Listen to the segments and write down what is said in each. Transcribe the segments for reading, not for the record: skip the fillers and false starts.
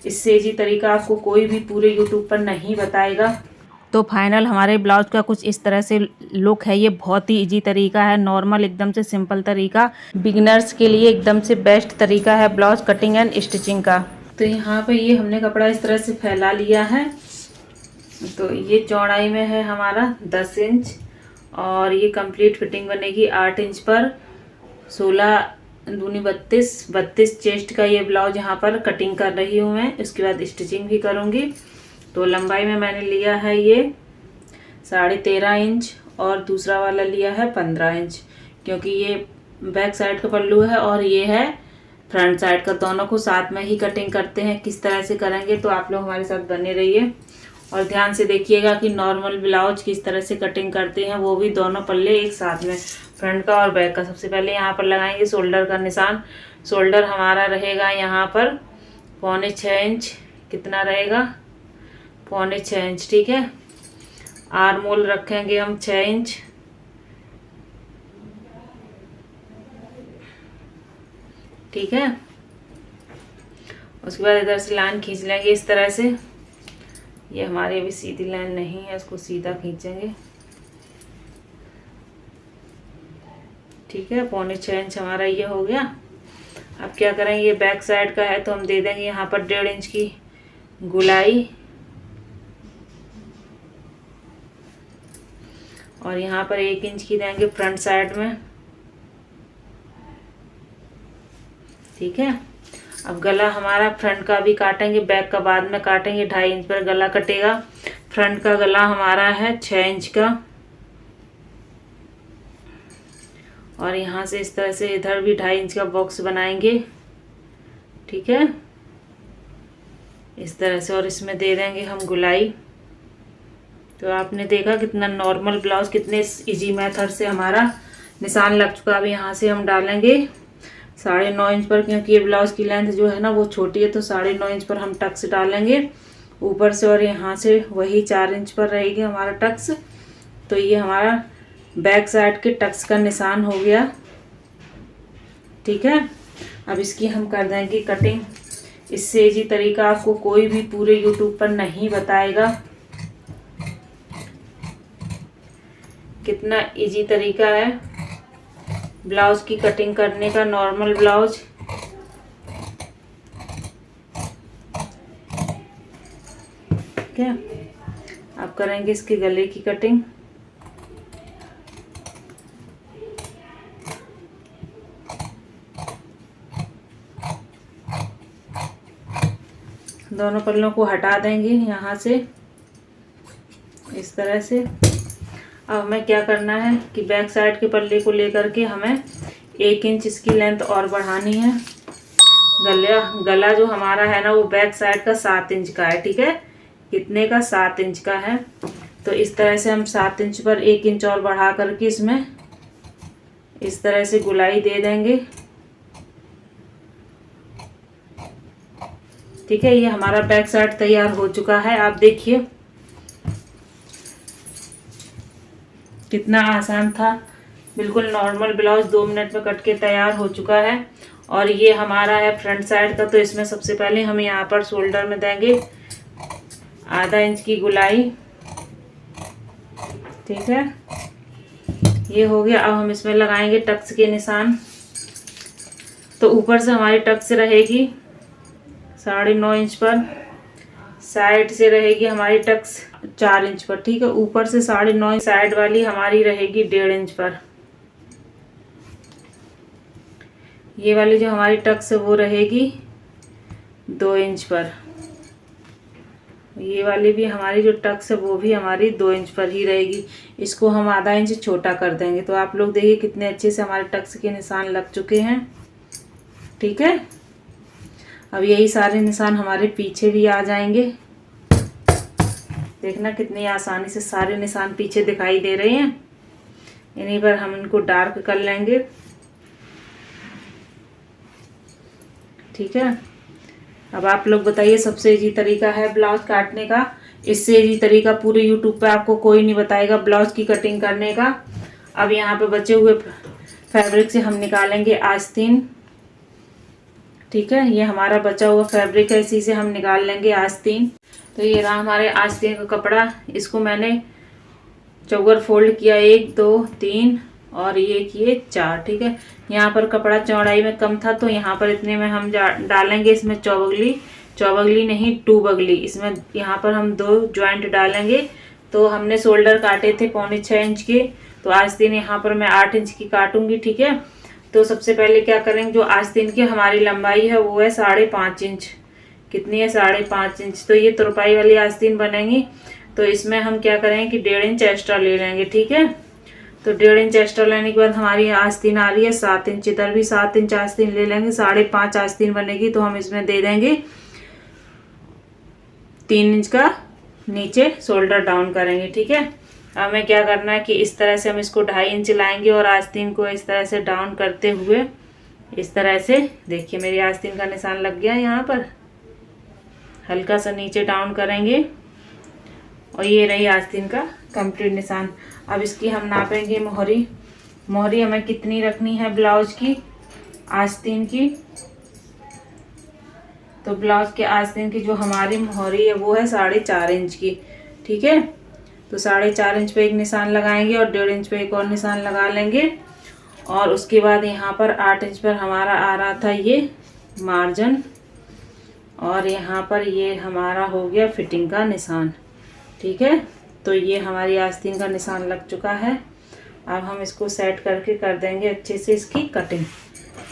इससे इजी तरीका आपको कोई भी पूरे यूट्यूब पर नहीं बताएगा। तो फाइनल हमारे ब्लाउज का कुछ इस तरह से लुक है। ये बहुत ही इजी तरीका है, नॉर्मल एकदम से सिंपल तरीका, बिगिनर्स के लिए एकदम से बेस्ट तरीका है ब्लाउज कटिंग एंड स्टिचिंग का। तो यहाँ पे ये हमने कपड़ा इस तरह से फैला लिया है। तो ये चौड़ाई में है हमारा 10 इंच और ये कंप्लीट फिटिंग बनेगी 8 इंच पर। 16 दूनी 32 चेस्ट का ये ब्लाउज यहाँ पर कटिंग कर रही हूँ मैं, इसके बाद स्टिचिंग भी करूँगी। तो लंबाई में मैंने लिया है ये 13.5 इंच और दूसरा वाला लिया है 15 इंच, क्योंकि ये बैक साइड का पल्लू है और ये है फ्रंट साइड का। दोनों को साथ में ही कटिंग करते हैं। किस तरह से करेंगे तो आप लोग हमारे साथ बने रहिए और ध्यान से देखिएगा कि नॉर्मल ब्लाउज किस तरह से कटिंग करते हैं, वो भी दोनों पल्ले एक साथ में, फ्रंट का और बैक का। सबसे पहले यहाँ पर लगाएंगे शोल्डर का निशान। शोल्डर हमारा रहेगा यहाँ पर 6.25 इंच। कितना रहेगा? 6.25 इंच, ठीक है। आर्म होल रखेंगे हम 6 इंच, ठीक है। उसके बाद इधर से लाइन खींच लेंगे इस तरह से। ये हमारी अभी सीधी लाइन नहीं है, इसको सीधा खींचेंगे, ठीक है। 6.25 इंच हमारा ये हो गया। अब क्या करेंगे, ये बैक साइड का है तो हम दे देंगे यहाँ पर 1.5 इंच की गुलाई और यहाँ पर 1 इंच की देंगे फ्रंट साइड में, ठीक है। अब गला हमारा फ्रंट का भी काटेंगे, बैक का बाद में काटेंगे। 2.5 इंच पर गला कटेगा। फ्रंट का गला हमारा है 6 इंच का और यहाँ से इस तरह से इधर भी 2.5 इंच का बॉक्स बनाएंगे, ठीक है, इस तरह से। और इसमें दे देंगे हम गुलाई। तो आपने देखा कितना नॉर्मल ब्लाउज कितने इजी मेथड से हमारा निशान लग चुका। अब यहाँ से हम डालेंगे 9.5 इंच पर, क्योंकि ये ब्लाउज की लेंथ जो है ना वो छोटी है, तो 9.5 इंच पर हम टक्स डालेंगे ऊपर से और यहाँ से वही 4 इंच पर रहेगी हमारा टक्स। तो ये हमारा बैक साइड के टक्स का निशान हो गया, ठीक है। अब इसकी हम कर देंगे कटिंग। इससे इजी तरीका आपको कोई भी पूरे यूट्यूब पर नहीं बताएगा। कितना इजी तरीका है ब्लाउज की कटिंग करने का, नॉर्मल ब्लाउज। ठीक है, अब करेंगे इसके गले की कटिंग। दोनों पल्लों को हटा देंगे यहाँ से इस तरह से। अब हमें क्या करना है कि बैक साइड के पल्ले को लेकर के हमें 1 इंच इसकी लेंथ और बढ़ानी है। गला जो हमारा है ना वो बैक साइड का 7 इंच का है, ठीक है। कितने का? 7 इंच का है। तो इस तरह से हम 7 इंच पर 1 इंच और बढ़ा करके इसमें इस तरह से गुलाई दे देंगे, ठीक है। ये हमारा बैक साइड तैयार हो चुका है। आप देखिए कितना आसान था, बिल्कुल नॉर्मल ब्लाउज 2 मिनट में कट के तैयार हो चुका है। और ये हमारा है फ्रंट साइड का। तो इसमें सबसे पहले हम यहाँ पर शोल्डर में देंगे आधा इंच की गुलाई, ठीक है। ये हो गया। अब हम इसमें लगाएंगे टक्स के निशान। तो ऊपर से हमारी टक्स रहेगी 9.5 इंच पर, साइड से रहेगी हमारी टक्स 4 इंच पर, ठीक है। ऊपर से 9.5, साइड वाली हमारी रहेगी 1.5 इंच पर। ये वाली जो हमारी टक्स है वो रहेगी 2 इंच पर। ये वाली भी हमारी जो टक्स है वो भी हमारी 2 इंच पर ही रहेगी। इसको हम आधा इंच छोटा कर देंगे। तो आप लोग देखिए कितने अच्छे से हमारे टक्स के निशान लग चुके हैं, ठीक है। अब यही सारे निशान हमारे पीछे भी आ जाएंगे। देखना कितनी आसानी से सारे निशान पीछे दिखाई दे रहे हैं। इन्हीं पर हम इनको डार्क कर लेंगे, ठीक है। अब आप लोग बताइए, सबसे इजी तरीका है ब्लाउज काटने का। इससे इजी तरीका पूरे यूट्यूब पे आपको कोई नहीं बताएगा ब्लाउज की कटिंग करने का। अब यहाँ पे बचे हुए फैब्रिक से हम निकालेंगे आस्तीन, ठीक है, ये हमारा बचा हुआ फैब्रिक है, इसी से हम निकाल लेंगे आस्तीन। तो ये रहा हमारे आस्तीन का कपड़ा। इसको मैंने चौगर फोल्ड किया, 1 2 3 और ये किए 4। ठीक है, यहाँ पर कपड़ा चौड़ाई में कम था तो यहाँ पर इतने में हम डालेंगे इसमें चौबगली, चौबगली नहीं 2 बगली। इसमें यहाँ पर हम 2 ज्वाइंट डालेंगे। तो हमने शोल्डर काटे थे 6.25 इंच के, तो आस्तीन यहाँ पर मैं 8 इंच की काटूंगी। ठीक है, तो सबसे पहले क्या करेंगे, जो आस्तीन की हमारी लंबाई है वो है 5.5 इंच। कितनी है, 5.5 इंच। तो ये तुरपाई वाली आस्तीन बनेगी। तो इसमें हम क्या करेंगे कि 1.5 इंच एक्स्ट्रा ले लेंगे। ठीक है, तो 1.5 इंच एक्स्ट्रा लेने के बाद हमारी आस्तीन आ रही है 7 इंच। इधर भी 7 इंच आस्तीन ले लेंगे, 5.5 आस्तीन बनेगी। तो हम इसमें दे देंगे 3 इंच का नीचे शोल्डर डाउन करेंगे। ठीक है, हमें क्या करना है कि इस तरह से हम इसको 2.5 इंच लाएंगे और आस्तीन को इस तरह से डाउन करते हुए, इस तरह से, देखिए मेरी आस्तीन का निशान लग गया है। यहाँ पर हल्का सा नीचे डाउन करेंगे और ये रही आस्तीन का कंप्लीट निशान। अब इसकी हम नापेंगे मोहरी। मोहरी हमें कितनी रखनी है ब्लाउज की, आस्तीन की। तो ब्लाउज के आस्तीन की जो हमारी मोहरी है वो है 4.5 इंच की। ठीक है, तो 4.5 इंच पे एक निशान लगाएंगे और 1.5 इंच पे एक और निशान लगा लेंगे। और उसके बाद यहाँ पर 8 इंच पर हमारा आ रहा था ये मार्जिन, और यहाँ पर ये हमारा हो गया फिटिंग का निशान। ठीक है, तो ये हमारी आस्तीन का निशान लग चुका है। अब हम इसको सेट करके कर देंगे अच्छे से इसकी कटिंग।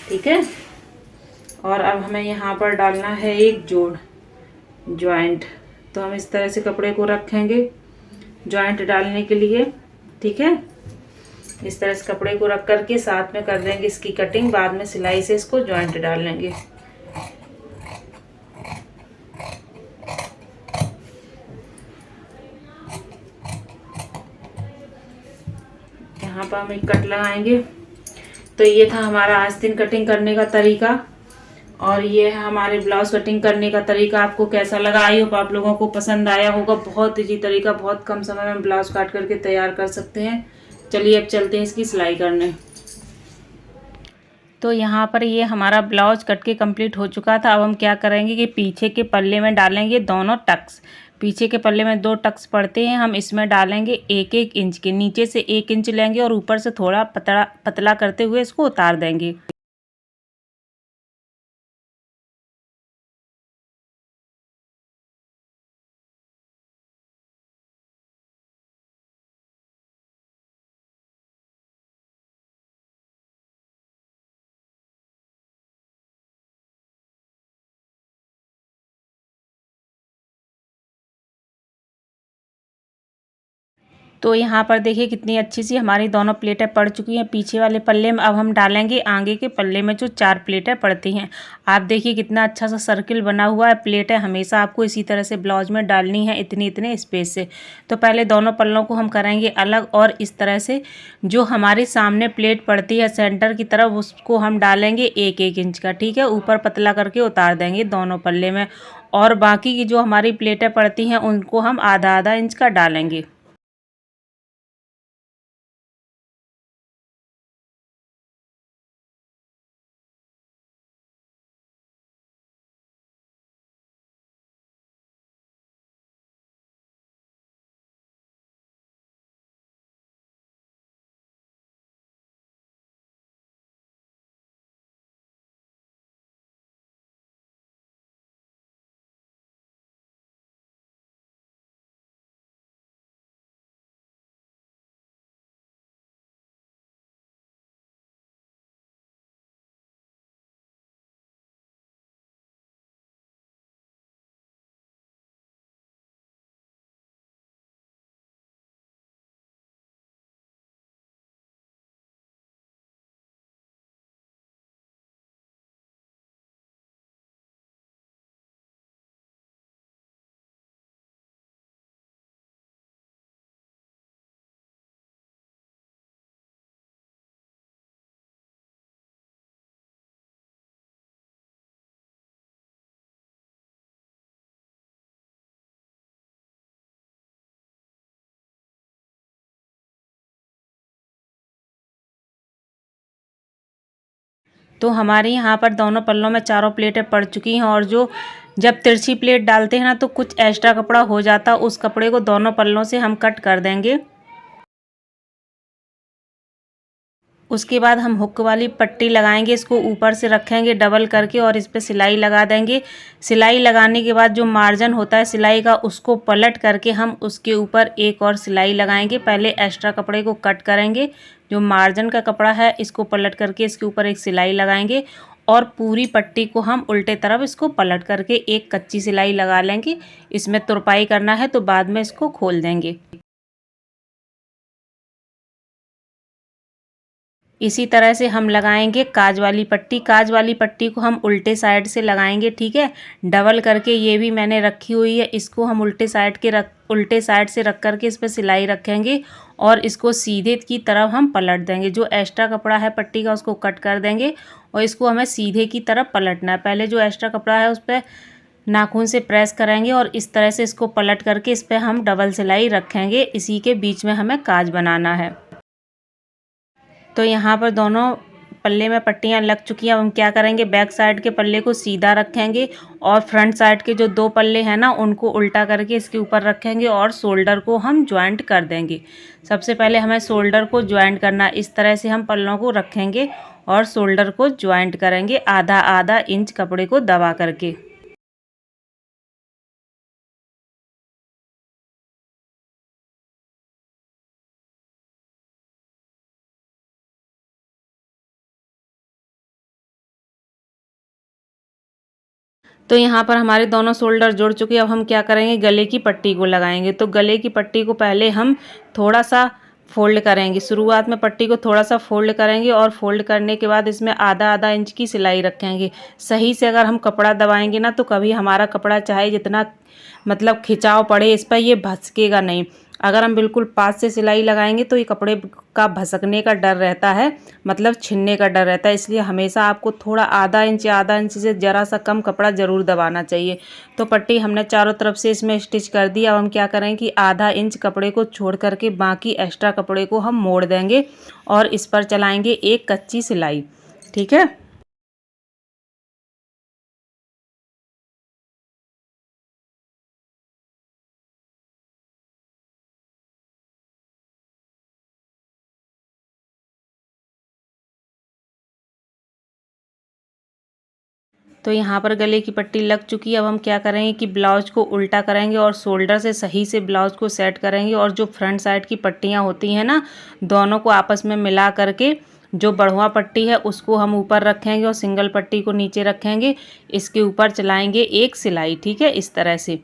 ठीक है, और अब हमें यहाँ पर डालना है एक जोड़, जॉइंट। तो हम इस तरह से कपड़े को रखेंगे जॉइंट डालने के लिए। ठीक है, इस तरह से कपड़े को रख करके साथ में कर देंगे इसकी कटिंग, बाद में सिलाई से इसको जॉइंट डाल लेंगे। यहाँ पर हम एक कट लगाएंगे। तो ये था हमारा आस्तीन कटिंग करने का तरीका, और ये है हमारे ब्लाउज कटिंग करने का तरीका। आपको कैसा लगा, आई होप आप लोगों को पसंद आया होगा। बहुत इजी तरीका, बहुत कम समय में ब्लाउज काट करके तैयार कर सकते हैं। चलिए अब चलते हैं इसकी सिलाई करने। तो यहाँ पर ये हमारा ब्लाउज कट के कंप्लीट हो चुका था। अब हम क्या करेंगे कि पीछे के पल्ले में डालेंगे दोनों टक्स। पीछे के पल्ले में 2 टक्स पड़ते हैं, हम इसमें डालेंगे 1-1 इंच के। नीचे से 1 इंच लेंगे और ऊपर से थोड़ा पतला पतला करते हुए इसको उतार देंगे। तो यहाँ पर देखिए कितनी अच्छी सी हमारी दोनों प्लेटें पड़ चुकी हैं पीछे वाले पल्ले में। अब हम डालेंगे आगे के पल्ले में जो 4 प्लेटें पड़ती हैं। आप देखिए कितना अच्छा सा सर्किल बना हुआ है। प्लेटें हमेशा आपको इसी तरह से ब्लाउज में डालनी है, इतने इतने स्पेस से। तो पहले दोनों पल्लों को हम करेंगे अलग, और इस तरह से जो हमारे सामने प्लेट पड़ती है सेंटर की तरफ, उसको हम डालेंगे 1-1 इंच का। ठीक है, ऊपर पतला करके उतार देंगे दोनों पल्ले में, और बाकी की जो हमारी प्लेटें पड़ती हैं उनको हम आधा इंच का डालेंगे। तो हमारे यहाँ पर दोनों पल्लों में चारों प्लेटें पड़ चुकी हैं और जो जब तिरछी प्लेट डालते हैं ना तो कुछ एक्स्ट्रा कपड़ा हो जाता, उस कपड़े को दोनों पल्लों से हम कट कर देंगे। उसके बाद हम हुक वाली पट्टी लगाएंगे, इसको ऊपर से रखेंगे डबल करके और इस पर सिलाई लगा देंगे। सिलाई लगाने के बाद जो मार्जिन होता है सिलाई का उसको पलट करके हम उसके ऊपर एक और सिलाई लगाएंगे। पहले एक्स्ट्रा कपड़े को कट करेंगे, जो मार्जिन का कपड़ा है इसको पलट करके इसके ऊपर एक सिलाई लगाएंगे और पूरी पट्टी को हम उल्टे तरफ इसको पलट करके एक कच्ची सिलाई लगा लेंगे। इसमें तुरपाई करना है तो बाद में इसको खोल देंगे। इसी तरह से हम लगाएंगे काज वाली पट्टी। काज वाली पट्टी को हम उल्टे साइड से लगाएंगे, ठीक है। डबल करके ये भी मैंने रखी हुई है, इसको हम उल्टे साइड से रख करके इस पर सिलाई रखेंगे और इसको सीधे की तरफ हम पलट देंगे। जो एक्स्ट्रा कपड़ा है पट्टी का उसको कट कर देंगे और इसको हमें सीधे की तरफ पलटना है। पहले जो एक्स्ट्रा कपड़ा है उस पर नाखून से प्रेस करेंगे और इस तरह से इसको पलट करके इस पर हम डबल सिलाई रखेंगे। इसी के बीच में हमें काज बनाना है। तो यहाँ पर दोनों पल्ले में पट्टियाँ लग चुकी हैं। अब हम क्या करेंगे, बैक साइड के पल्ले को सीधा रखेंगे और फ्रंट साइड के जो दो पल्ले हैं ना उनको उल्टा करके इसके ऊपर रखेंगे और शोल्डर को हम ज्वाइंट कर देंगे। सबसे पहले हमें शोल्डर को ज्वाइंट करना, इस तरह से हम पल्लों को रखेंगे और शोल्डर को ज्वाइंट करेंगे आधा आधा इंच कपड़े को दबा करके। तो यहाँ पर हमारे दोनों शोल्डर जुड़ चुके हैं। अब हम क्या करेंगे, गले की पट्टी को लगाएंगे। तो गले की पट्टी को पहले हम थोड़ा सा फोल्ड करेंगे। शुरुआत में पट्टी को थोड़ा सा फोल्ड करेंगे और फोल्ड करने के बाद इसमें आधा आधा इंच की सिलाई रखेंगे। सही से अगर हम कपड़ा दबाएंगे ना तो कभी हमारा कपड़ा चाहे जितना मतलब खिंचाव पड़े इस पर ये भसकेगा नहीं। अगर हम बिल्कुल पास से सिलाई लगाएंगे तो ये कपड़े का भसकने का डर रहता है, मतलब छिनने का डर रहता है। इसलिए हमेशा आपको थोड़ा आधा इंच या आधा इंच से ज़रा सा कम कपड़ा ज़रूर दबाना चाहिए। तो पट्टी हमने चारों तरफ से इसमें स्टिच कर दी। अब हम क्या करें कि आधा इंच कपड़े को छोड़ करके बाकी एक्स्ट्रा कपड़े को हम मोड़ देंगे और इस पर चलाएंगे एक कच्ची सिलाई, ठीक है। तो यहाँ पर गले की पट्टी लग चुकी है। अब हम क्या करेंगे कि ब्लाउज को उल्टा करेंगे और शोल्डर से सही से ब्लाउज को सेट करेंगे और जो फ्रंट साइड की पट्टियाँ होती हैं ना दोनों को आपस में मिला करके जो बढ़ुआ पट्टी है उसको हम ऊपर रखेंगे और सिंगल पट्टी को नीचे रखेंगे। इसके ऊपर चलाएंगे एक सिलाई, ठीक है। इस तरह से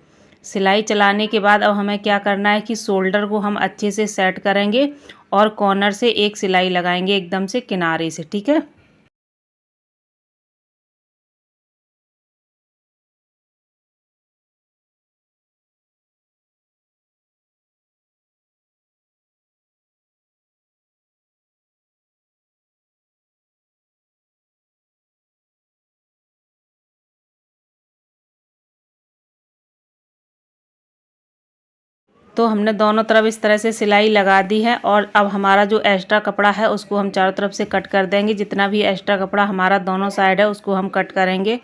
सिलाई चलाने के बाद अब हमें क्या करना है कि शोल्डर को हम अच्छे से सेट करेंगे और कॉर्नर से एक सिलाई लगाएंगे एकदम से किनारे से, ठीक है। तो हमने दोनों तरफ इस तरह से सिलाई लगा दी है और अब हमारा जो एक्स्ट्रा कपड़ा है उसको हम चारों तरफ से कट कर देंगे। जितना भी एक्स्ट्रा कपड़ा हमारा दोनों साइड है उसको हम कट करेंगे।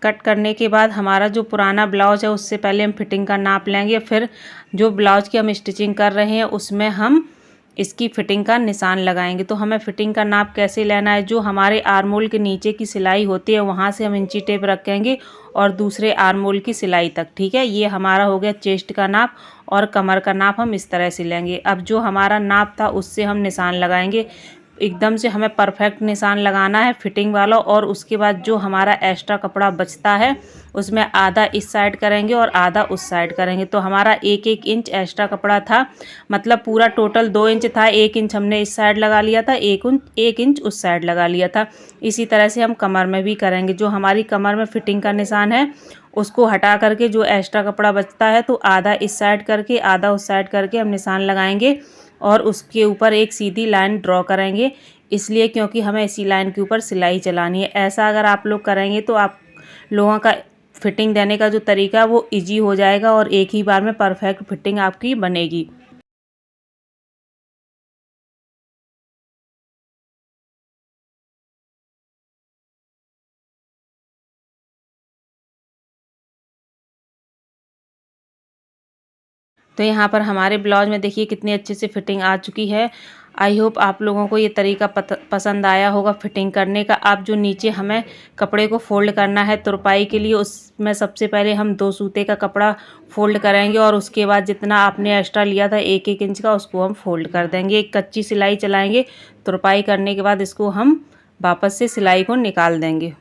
कट करने के बाद हमारा जो पुराना ब्लाउज है उससे पहले हम फिटिंग का नाप लेंगे। फिर जो ब्लाउज की हम स्टिचिंग कर रहे हैं उसमें हम इसकी फिटिंग का निशान लगाएंगे। तो हमें फिटिंग का नाप कैसे लेना है, जो हमारे आर्म होल के नीचे की सिलाई होती है वहाँ से हम इंची टेप रखेंगे और दूसरे आर्म होल की सिलाई तक, ठीक है। ये हमारा हो गया चेस्ट का नाप और कमर का नाप हम इस तरह से लेंगे। अब जो हमारा नाप था उससे हम निशान लगाएंगे। एकदम से हमें परफेक्ट निशान लगाना है फिटिंग वाला। और उसके बाद जो हमारा एक्स्ट्रा कपड़ा बचता है उसमें आधा इस साइड करेंगे और आधा उस साइड करेंगे। तो हमारा एक एक इंच एक्स्ट्रा कपड़ा था, मतलब पूरा टोटल 2 इंच था। 1 इंच हमने इस साइड लगा लिया था, 1 इंच उस साइड लगा लिया था। इसी तरह से हम कमर में भी करेंगे। जो हमारी कमर में फिटिंग का निशान है उसको हटा करके जो एक्स्ट्रा कपड़ा बचता है तो आधा इस साइड करके आधा उस साइड करके हम निशान लगाएंगे और उसके ऊपर एक सीधी लाइन ड्रॉ करेंगे। इसलिए क्योंकि हमें इसी लाइन के ऊपर सिलाई चलानी है। ऐसा अगर आप लोग करेंगे तो आप लोगों का फिटिंग देने का जो तरीका है वो इजी हो जाएगा और एक ही बार में परफेक्ट फिटिंग आपकी बनेगी। तो यहाँ पर हमारे ब्लाउज में देखिए कितनी अच्छे से फिटिंग आ चुकी है। आई होप आप लोगों को ये तरीका पसंद आया होगा फिटिंग करने का। आप जो नीचे हमें कपड़े को फोल्ड करना है तुरपाई के लिए, उसमें सबसे पहले हम 2 सूते का कपड़ा फोल्ड करेंगे और उसके बाद जितना आपने एक्स्ट्रा लिया था 1-1 इंच का उसको हम फोल्ड कर देंगे। एक कच्ची सिलाई चलाएंगे, तुरपाई करने के बाद इसको हम वापस से सिलाई को निकाल देंगे।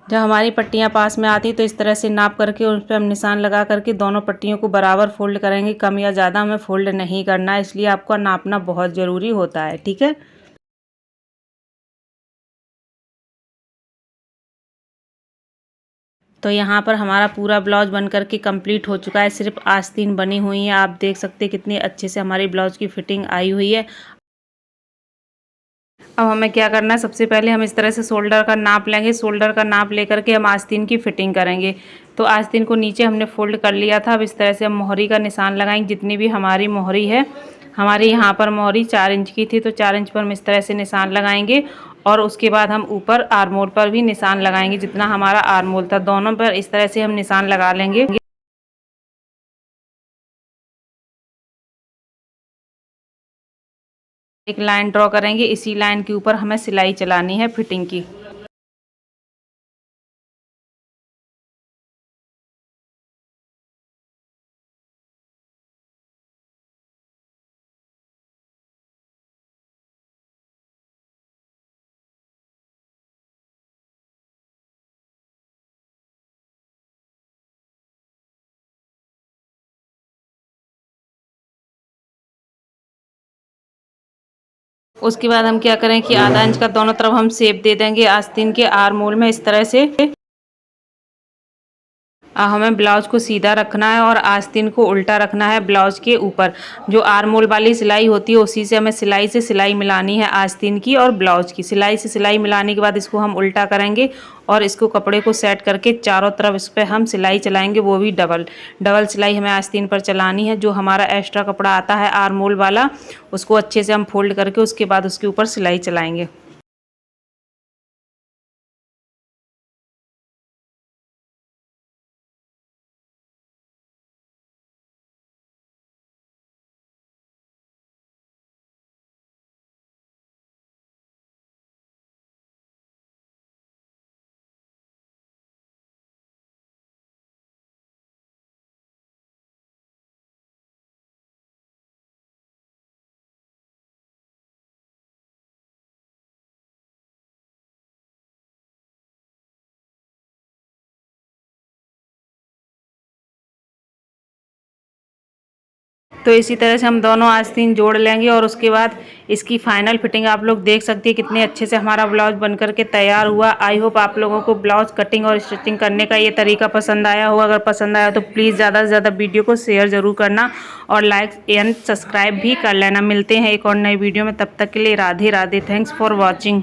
जब हमारी पट्टियाँ पास में आती तो इस तरह से नाप करके उस पर हम निशान लगा करके दोनों पट्टियों को बराबर फोल्ड करेंगे। कम या ज़्यादा हमें फोल्ड नहीं करना है, इसलिए आपको नापना बहुत ज़रूरी होता है। ठीक है। तो यहाँ पर हमारा पूरा ब्लाउज बन करके कंप्लीट हो चुका है। सिर्फ आस्तीन बनी हुई है। आप देख सकते हैं कितनी अच्छे से हमारी ब्लाउज की फिटिंग आई हुई है। अब हमें क्या करना है, सबसे पहले हम इस तरह से शोल्डर का नाप लेंगे। शोल्डर का नाप लेकर के हम आस्तीन की फिटिंग करेंगे। तो आस्तीन को नीचे हमने फोल्ड कर लिया था। अब इस तरह से हम मोहरी का निशान लगाएंगे। जितनी भी हमारी मोहरी है, हमारी यहाँ पर मोहरी 4 इंच की थी तो 4 इंच पर हम इस तरह से निशान लगाएंगे और उसके बाद हम ऊपर आर्मोल पर भी निशान लगाएंगे। जितना हमारा आर्मोल था दोनों पर इस तरह से हम निशान लगा लेंगे। एक लाइन ड्रॉ करेंगे, इसी लाइन के ऊपर हमें सिलाई चलानी है फिटिंग की। उसके बाद हम क्या करें कि आधा इंच का दोनों तरफ हम शेप दे देंगे आस्तीन के आर्मोल में इस तरह से। हमें ब्लाउज को सीधा रखना है और आस्तीन को उल्टा रखना है ब्लाउज के ऊपर। जो आर्मोल वाली सिलाई होती है उसी से हमें सिलाई से सिलाई मिलानी है आस्तीन की और ब्लाउज की। सिलाई से सिलाई मिलाने के बाद इसको हम उल्टा करेंगे और इसको कपड़े को सेट करके चारों तरफ इस पर हम सिलाई चलाएंगे, वो भी डबल सिलाई हमें आस्तीन पर चलानी है। जो हमारा एक्स्ट्रा कपड़ा आता है आर्मोल वाला उसको अच्छे से हम फोल्ड करके उसके बाद उसके ऊपर सिलाई चलाएंगे। तो इसी तरह से हम दोनों आस्तीन जोड़ लेंगे और उसके बाद इसकी फाइनल फिटिंग आप लोग देख सकते हैं कितने अच्छे से हमारा ब्लाउज बनकर के तैयार हुआ। आई होप आप लोगों को ब्लाउज कटिंग और स्टिचिंग करने का ये तरीका पसंद आया होगा। अगर पसंद आया तो प्लीज़ ज़्यादा से ज़्यादा वीडियो को शेयर ज़रूर करना और लाइक एंड सब्सक्राइब भी कर लेना। मिलते हैं एक और नई वीडियो में, तब तक के लिए Radhe Radhe. Thanks for watching.